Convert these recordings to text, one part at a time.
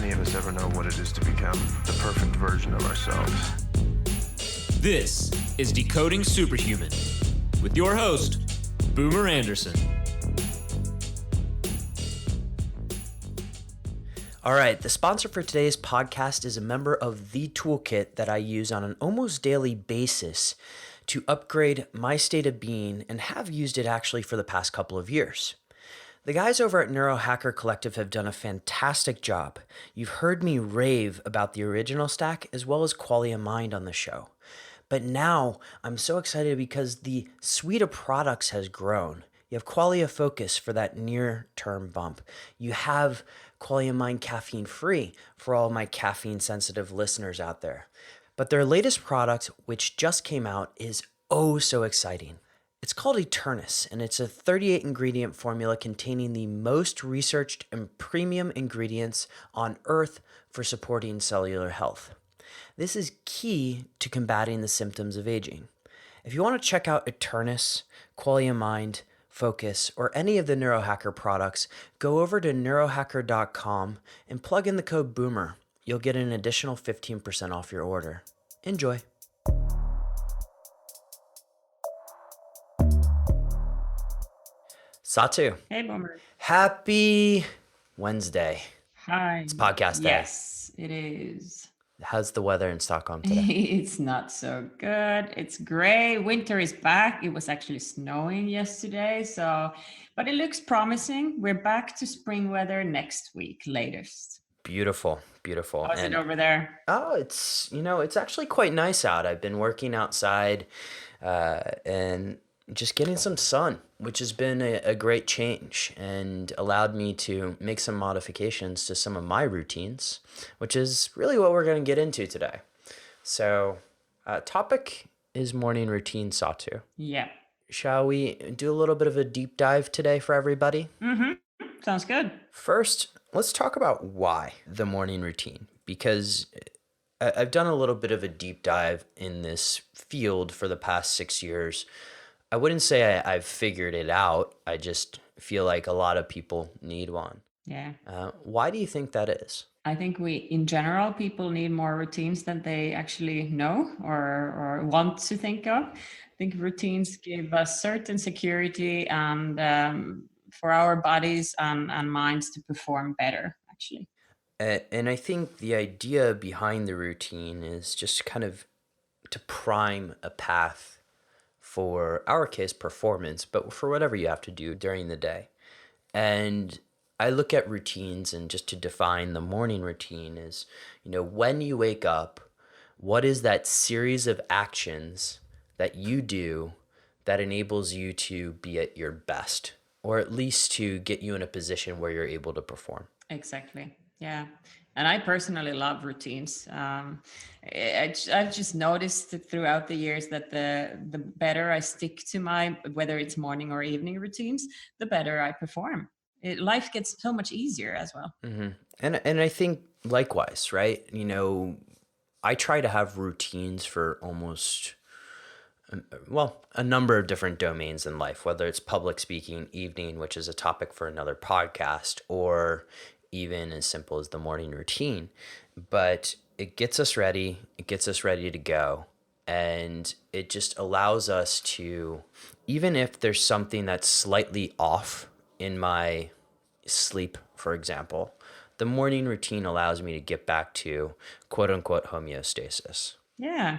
any of us ever know what it is to become the perfect version of ourselves. This is Decoding Superhuman with your host, Boomer Anderson. All right, the sponsor for today's podcast is a member of the toolkit that I use on an almost daily basis to upgrade my state of being and have used it actually for the past couple of years. The guys over at Neurohacker Collective have done a fantastic job. You've heard me rave about the original stack as well as Qualia Mind on the show. But now I'm so excited because the suite of products has grown. You have Qualia Focus for that near-term bump. You have Qualia Mind Caffeine Free for all my caffeine-sensitive listeners out there. But their latest product, which just came out, is oh so exciting. It's called Eternus, and it's a 38-ingredient formula containing the most researched and premium ingredients on Earth for supporting cellular health. This is key to combating the symptoms of aging. If you want to check out Eternus, Qualia Mind, Focus, or any of the Neurohacker products, go over to neurohacker.com and plug in the code BOOMER. You'll get an additional 15% off your order. Enjoy. Satu. Hey, Boomer. Happy Wednesday. Hi. It's podcast day. Yes, it is. How's the weather in Stockholm today? It's not so good. It's gray. Winter is back. It was actually snowing yesterday, but it looks promising. We're back to spring weather next week, latest. Beautiful, beautiful. How's it over there? Oh, it's actually quite nice out. I've been working outside and just getting some sun, which has been a great change and allowed me to make some modifications to some of my routines, which is really what we're going to get into today. So, topic is morning routine, Satu. Yeah. Shall we do a little bit of a deep dive today for everybody? Mm-hmm. Sounds good. First, let's talk about why the morning routine, because I've done a little bit of a deep dive in this field for the past 6 years. I wouldn't say I've figured it out. I just feel like a lot of people need one. Yeah. Why do you think that is? I think in general, people need more routines than they actually know or want to think of. I think routines give us certain security and for our bodies and minds to perform better, actually. And I think the idea behind the routine is just kind of to prime a path for our case performance, but for whatever you have to do during the day. And I look at routines, and just to define the morning routine is, when you wake up, what is that series of actions that you do that enables you to be at your best, or at least to get you in a position where you're able to perform? Exactly. Yeah. And I personally love routines. I've just noticed throughout the years that the better I stick to whether it's morning or evening routines, the better I perform. Life gets so much easier as well. Mm-hmm. And I think likewise, right? I try to have routines for almost, a number of different domains in life, whether it's public speaking, evening, which is a topic for another podcast, or even as simple as the morning routine. But it gets us ready. It gets us ready to go. And it just allows us to, even if there's something that's slightly off in my sleep, for example, the morning routine allows me to get back to quote unquote homeostasis. Yeah,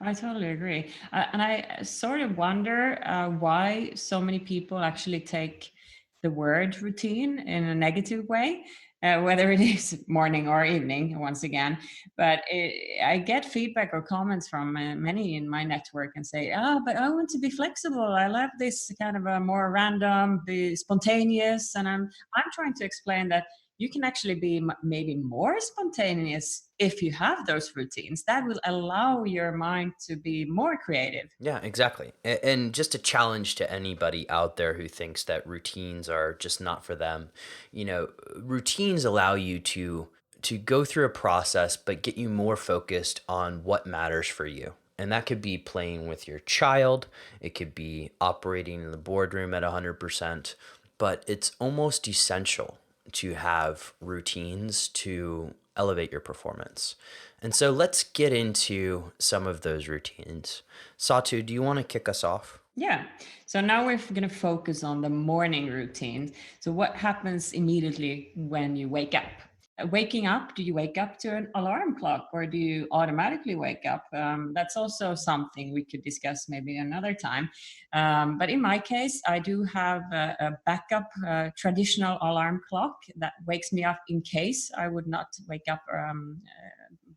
I totally agree. And I sort of wonder why so many people actually take the word routine in a negative way, whether it is morning or evening, once again. But I get feedback or comments from many in my network and say, but I want to be flexible. I love this kind of a more random, be spontaneous. And I'm trying to explain that you can actually be maybe more spontaneous if you have those routines. That will allow your mind to be more creative. Yeah, exactly. And just a challenge to anybody out there who thinks that routines are just not for them. Routines allow you to go through a process, but get you more focused on what matters for you. And that could be playing with your child. It could be operating in the boardroom at 100%, but it's almost essential to have routines to elevate your performance. And so let's get into some of those routines. Satu, do you want to kick us off? Yeah. So now we're going to focus on the morning routine. So what happens immediately when you wake up? Waking up, do you wake up to an alarm clock or do you automatically wake up? That's also something we could discuss maybe another time. But in my case, I do have a backup traditional alarm clock that wakes me up in case I would not wake up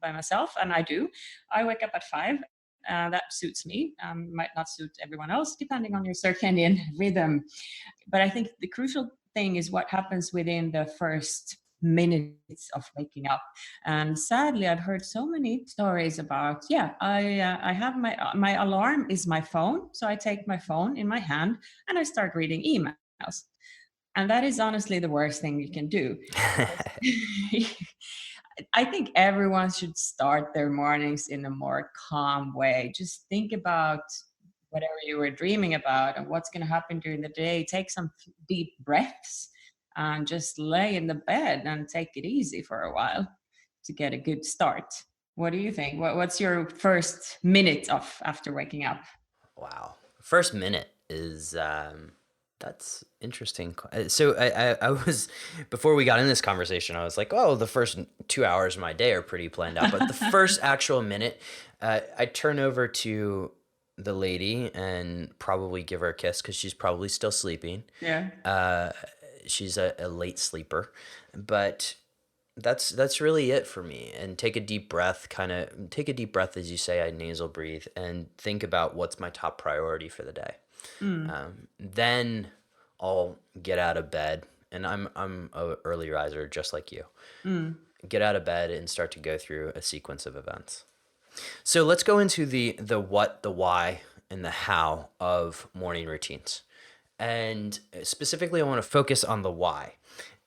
by myself. And I do. I wake up at 5. That suits me. Might not suit everyone else, depending on your circadian rhythm. But I think the crucial thing is what happens within the first minutes of waking up. And sadly, I've heard so many stories about, I have my alarm is my phone. So I take my phone in my hand and I start reading emails. And that is honestly the worst thing you can do. I think everyone should start their mornings in a more calm way. Just think about whatever you were dreaming about and what's going to happen during the day. Take some deep breaths and just lay in the bed and take it easy for a while to get a good start. What do you think? What's your first minute of after waking up? Wow. First minute is that's interesting. So I was before we got in this conversation, I was like, oh, the first 2 hours of my day are pretty planned out, but the first actual minute, I turn over to the lady and probably give her a kiss because she's probably still sleeping. Yeah. She's a late sleeper, but that's really it for me. And take a deep breath, kind of take a deep breath as you say. I nasal breathe and think about what's my top priority for the day. Then I'll get out of bed, and I'm a early riser just like you. Get out of bed and start to go through a sequence of events. So let's go into the what, the why, and the how of morning routines. And specifically, I want to focus on the why.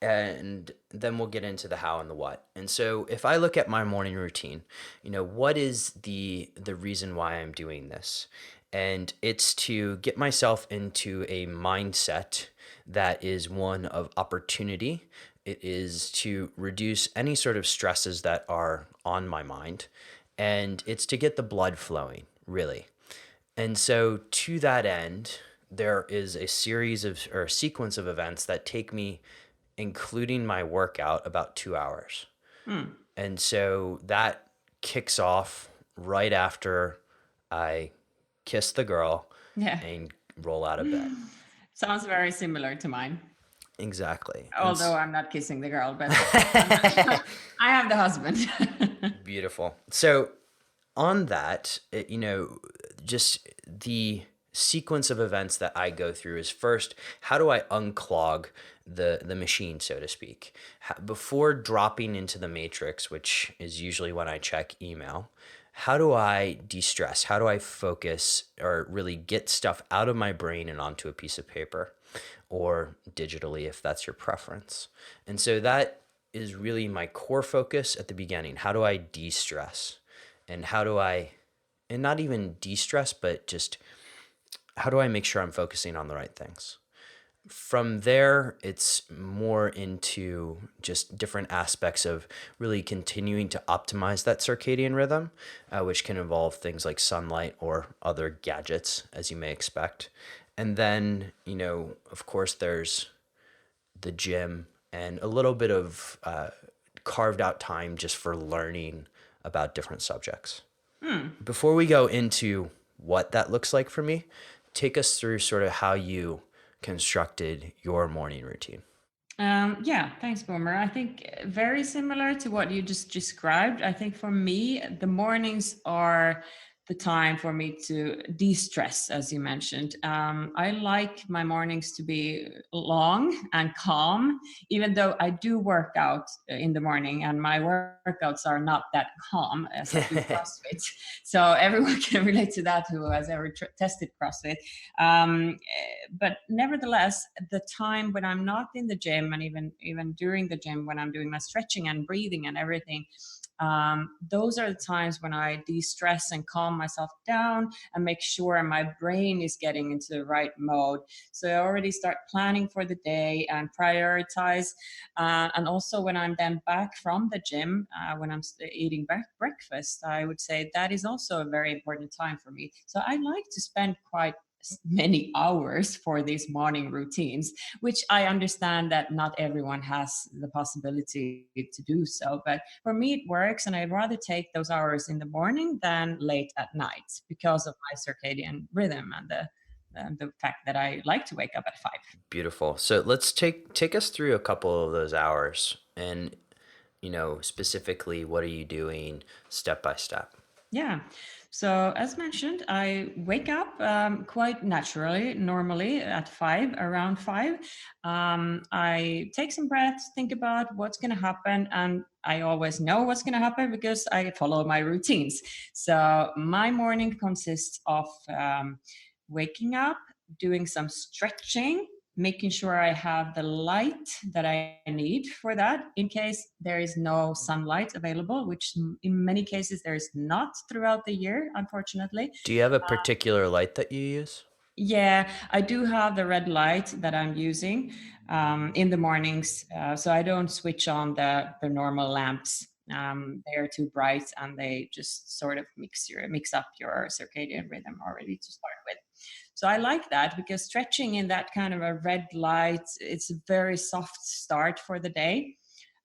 And then we'll get into the how and the what. And so if I look at my morning routine, what is the reason why I'm doing this? And it's to get myself into a mindset that is one of opportunity. It is to reduce any sort of stresses that are on my mind. And it's to get the blood flowing, really. And so to that end, there is a series of or a sequence of events that take me, including my workout, about 2 hours. And so that kicks off right after I kiss the girl Yeah. and roll out of bed. Sounds very similar to mine. Exactly. Although I'm not kissing the girl, but I have the husband. Beautiful. So on that, just the sequence of events that I go through is first, how do I unclog the machine, so to speak? Before dropping into the matrix, which is usually when I check email, how do I de-stress? How do I focus or really get stuff out of my brain and onto a piece of paper or digitally if that's your preference? And so that is really my core focus at the beginning. How do I de-stress? And how do I, and not even de-stress, but just how do I make sure I'm focusing on the right things? From there, it's more into just different aspects of really continuing to optimize that circadian rhythm, which can involve things like sunlight or other gadgets, as you may expect. And then, of course, there's the gym and a little bit of carved out time just for learning about different subjects. Before we go into what that looks like for me, take us through sort of how you constructed your morning routine. Yeah, thanks, Boomer. I think very similar to what you just described. I think for me, the mornings are the time for me to de-stress, as you mentioned. I like my mornings to be long and calm, even though I do work out in the morning, and my workouts are not that calm as I do CrossFit. So everyone can relate to that who has ever tested CrossFit. But nevertheless, the time when I'm not in the gym, and even during the gym when I'm doing my stretching and breathing and everything, Those are the times when I de-stress and calm myself down and make sure my brain is getting into the right mode. So I already start planning for the day and prioritize. And also when I'm then back from the gym, when I'm eating breakfast, I would say that is also a very important time for me. So I like to spend quite many hours for these morning routines, which I understand that not everyone has the possibility to do so. But for me, it works. And I'd rather take those hours in the morning than late at night because of my circadian rhythm and the fact that I like to wake up at 5. Beautiful. So let's take us through a couple of those hours and, specifically what are you doing step by step? Yeah. So, as mentioned, I wake up quite naturally, normally at 5, around 5. I take some breaths, think about what's going to happen, and I always know what's going to happen because I follow my routines. So, my morning consists of waking up, doing some stretching, making sure I have the light that I need for that in case there is no sunlight available, which in many cases there is not throughout the year, unfortunately. Do you have a particular light that you use? Yeah, I do have the red light that I'm using in the mornings, so I don't switch on the normal lamps. They are too bright and they just sort of mix up your circadian rhythm already to start with. So I like that because stretching in that kind of a red light, it's a very soft start for the day.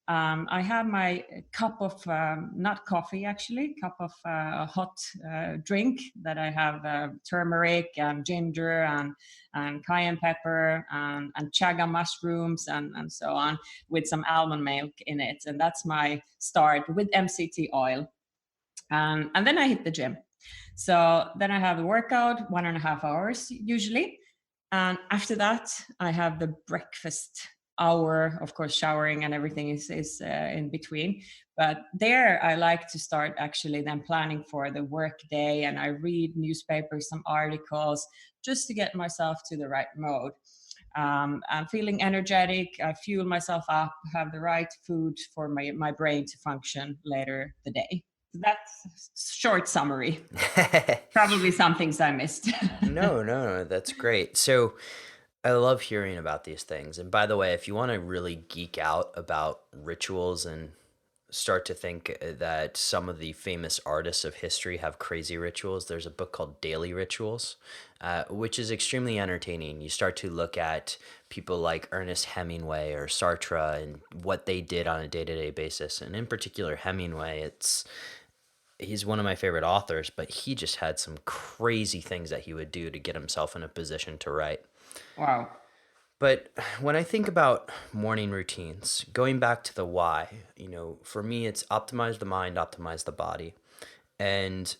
I have my cup of not coffee actually, cup of hot drink that I have turmeric and ginger and cayenne pepper and chaga mushrooms and so on with some almond milk in it, and that's my start with MCT oil. And then I hit the gym. So then I have a workout, 1.5 hours usually. And after that, I have the breakfast hour, of course, showering and everything is in between. But there, I like to start actually then planning for the work day. And I read newspapers, some articles, just to get myself to the right mode. I'm feeling energetic. I fuel myself up, have the right food for my brain to function later the day. That's short summary. Probably some things I missed. No, that's great. So I love hearing about these things. And by the way, if you want to really geek out about rituals and start to think that some of the famous artists of history have crazy rituals, there's a book called Daily Rituals, which is extremely entertaining. You start to look at people like Ernest Hemingway or Sartre and what they did on a day-to-day basis. And in particular, Hemingway, he's one of my favorite authors, but he just had some crazy things that he would do to get himself in a position to write. Wow. But when I think about morning routines, going back to the why, for me, it's optimize the mind, optimize the body. And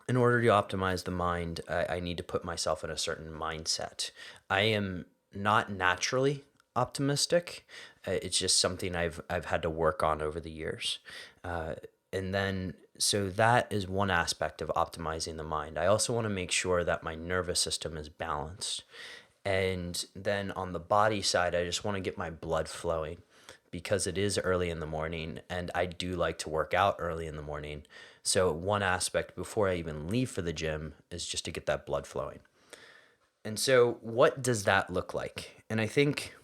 in order to optimize the mind, I need to put myself in a certain mindset. I am not naturally optimistic. It's just something I've had to work on over the years. And then, so that is one aspect of optimizing the mind. I also want to make sure that my nervous system is balanced. And then on the body side, I just want to get my blood flowing because it is early in the morning and I do like to work out early in the morning. So one aspect before I even leave for the gym is just to get that blood flowing. And so what does that look like? And I think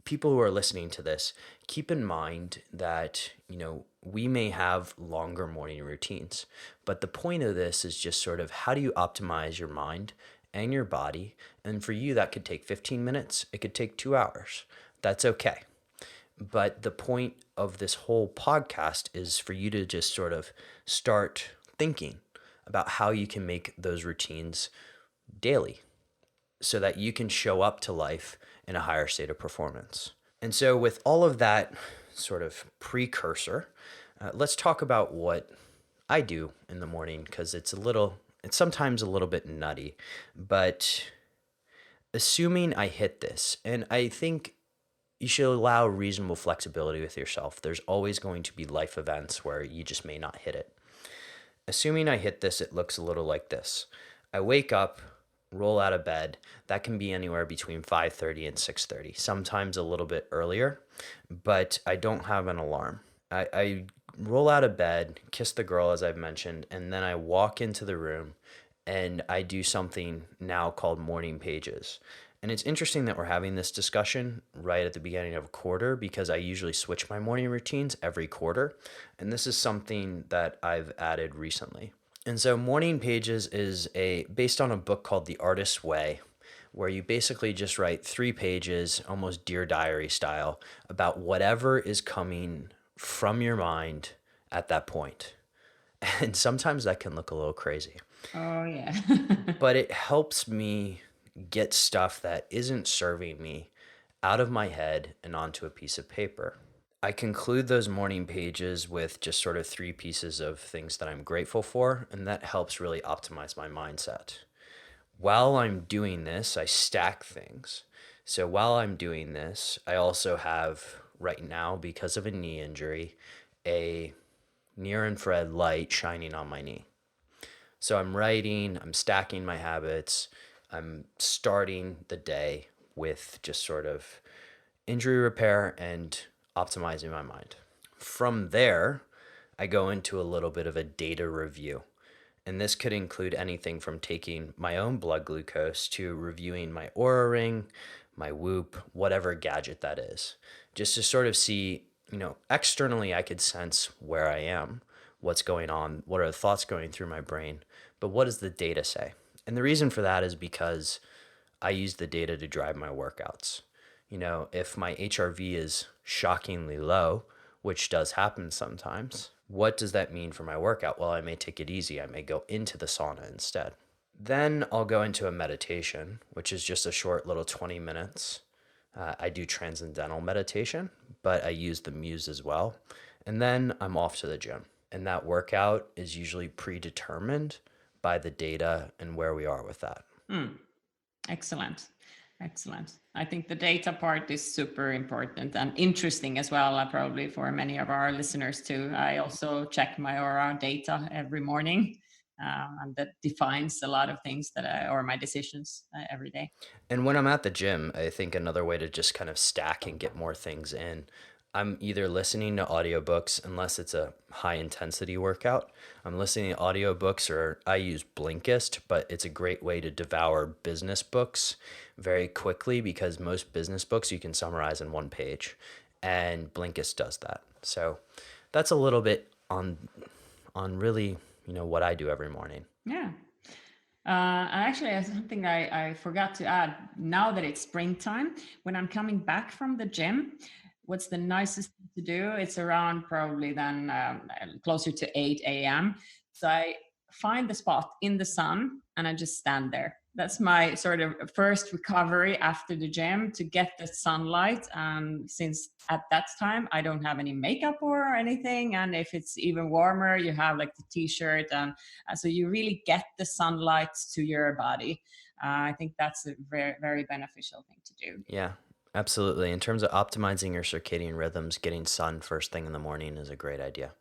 people who are listening to this, keep in mind that, we may have longer morning routines, but the point of this is just sort of how do you optimize your mind and your body? And for you, that could take 15 minutes. It could take 2 hours. That's okay. But the point of this whole podcast is for you to just sort of start thinking about how you can make those routines daily so that you can show up to life in a higher state of performance. And so with all of that sort of precursor, let's talk about what I do in the morning because it's sometimes a little bit nutty, but assuming I hit this, and I think you should allow reasonable flexibility with yourself. There's always going to be life events where you just may not hit it. Assuming I hit this, it looks a little like this. I wake up, roll out of bed. That can be anywhere between 5:30 and 6:30, sometimes a little bit earlier, but I don't have an alarm. I roll out of bed, kiss the girl, as I've mentioned, and then I walk into the room and I do something now called morning pages. And it's interesting that we're having this discussion right at the beginning of a quarter because I usually switch my morning routines every quarter. And this is something that I've added recently. And so morning pages is based on a book called The Artist's Way, where you basically just write 3 pages, almost Dear Diary style, about whatever is coming from your mind at that point. And sometimes that can look a little crazy. Oh, yeah. But it helps me get stuff that isn't serving me out of my head and onto a piece of paper. I conclude those morning pages with just sort of 3 pieces of things that I'm grateful for, and that helps really optimize my mindset. While I'm doing this, I stack things. So while I'm doing this, I also have, right now, because of a knee injury, a near infrared light shining on my knee. So I'm writing, I'm stacking my habits, I'm starting the day with just sort of injury repair and optimizing my mind. From there, I go into a little bit of a data review. And this could include anything from taking my own blood glucose to reviewing my Oura Ring, my Whoop, whatever gadget that is. Just to sort of see, externally I could sense where I am, what's going on, what are the thoughts going through my brain, but what does the data say? And the reason for that is because I use the data to drive my workouts. If my HRV is shockingly low, which does happen sometimes, what does that mean for my workout? Well, I may take it easy. I may go into the sauna instead. Then I'll go into a meditation, which is just a short little 20 minutes. I do transcendental meditation, but I use the Muse as well. And then I'm off to the gym. And that workout is usually predetermined by the data and where we are with that. Excellent. Excellent. I think the data part is super important and interesting as well, probably for many of our listeners too. I also check my Aura data every morning, and that defines a lot of things or my decisions every day. And when I'm at the gym, I think another way to just kind of stack and get more things in, I'm either listening to audiobooks, unless it's a high intensity workout. I'm listening to audiobooks, or I use Blinkist, but it's a great way to devour business books very quickly because most business books you can summarize in 1 page, and Blinkist does that. So that's a little bit on really, what I do every morning. Yeah. And actually, something I forgot to add, now that it's springtime, when I'm coming back from the gym, what's the nicest thing to do? It's around probably then closer to 8 a.m. So I find the spot in the sun and I just stand there. That's my sort of first recovery after the gym, to get the sunlight. Since at that time I don't have any makeup or anything, and if it's even warmer, you have like the t-shirt, and so you really get the sunlight to your body. I think that's a very, very beneficial thing to do. Yeah, absolutely. In terms of optimizing your circadian rhythms, getting sun first thing in the morning is a great idea.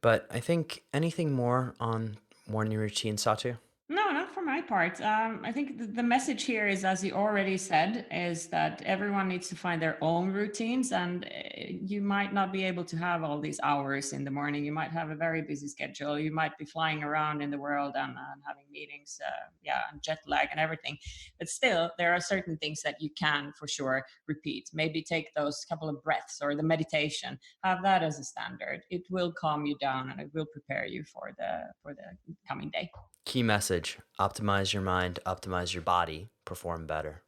But I think anything more on morning routine, Satu? No, not for my part. I think the message here is, as you already said, is that everyone needs to find their own routines, and you might not be able to have all these hours in the morning. You might have a very busy schedule. You might be flying around in the world and having meetings, and jet lag and everything. But still, there are certain things that you can for sure repeat. Maybe take those couple of breaths or the meditation. Have that as a standard. It will calm you down and it will prepare you for the coming day. Key message: optimize your mind, optimize your body, perform better.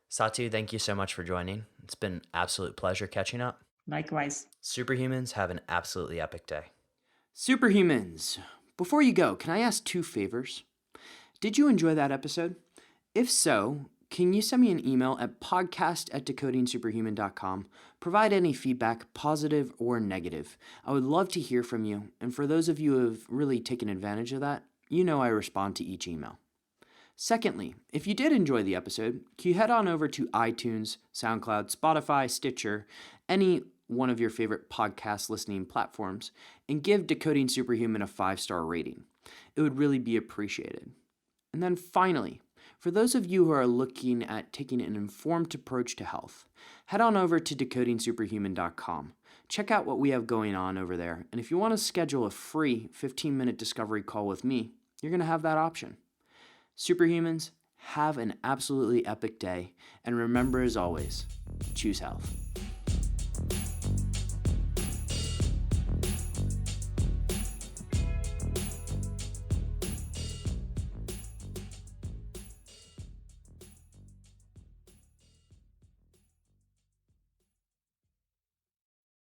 Satu, thank you so much for joining. It's been an absolute pleasure catching up. Likewise. Superhumans, have an absolutely epic day. Superhumans, before you go, can I ask 2 favors? Did you enjoy that episode? If so, can you send me an email at podcast@decodingsuperhuman.com? Provide any feedback, positive or negative. I would love to hear from you, and for those of you who have really taken advantage of that, I respond to each email. Secondly, if you did enjoy the episode, can you head on over to iTunes, SoundCloud, Spotify, Stitcher, any one of your favorite podcast listening platforms, and give Decoding Superhuman a 5-star rating. It would really be appreciated. And then finally, for those of you who are looking at taking an informed approach to health, head on over to decodingsuperhuman.com. Check out what we have going on over there, and if you want to schedule a free 15-minute discovery call with me, you're going to have that option. Superhumans, have an absolutely epic day, and remember as always, choose health.